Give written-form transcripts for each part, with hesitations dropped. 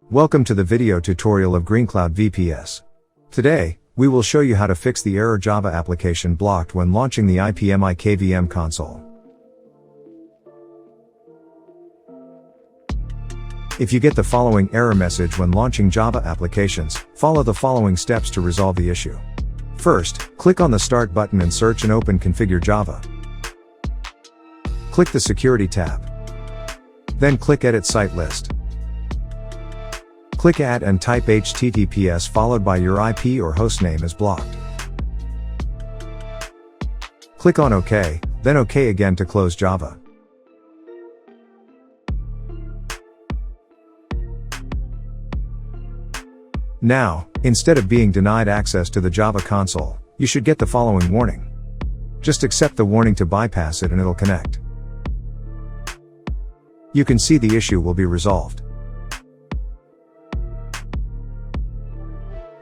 Welcome to the video tutorial of GreenCloud VPS. Today, we will show you how to fix the error Java application blocked when launching the IPMI KVM console. If you get the following error message when launching Java applications, follow the following steps to resolve the issue. First, click on the Start button and search and open Configure Java. Click the Security tab. Then click Edit Site List. Click Add and type HTTPS followed by your IP or hostname is blocked. Click on OK, then OK again to close Java. Now, instead of being denied access to the Java console, you should get the following warning. Just accept the warning to bypass it and it'll connect. You can see the issue will be resolved.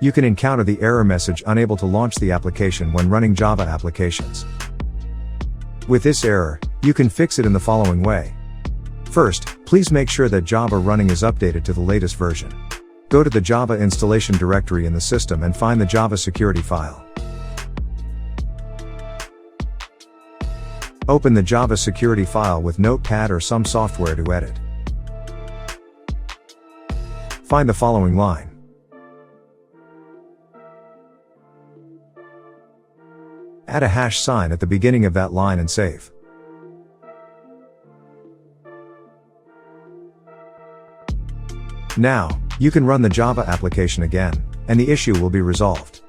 You can encounter the error message unable to launch the application when running Java applications. With this error, you can fix it in the following way. First, please make sure that Java running is updated to the latest version. Go to the Java installation directory in the system and find the Java security file. Open the Java security file with Notepad or some software to edit. Find the following line. Add a hash sign at the beginning of that line and save. Now, you can run the Java application again, and the issue will be resolved.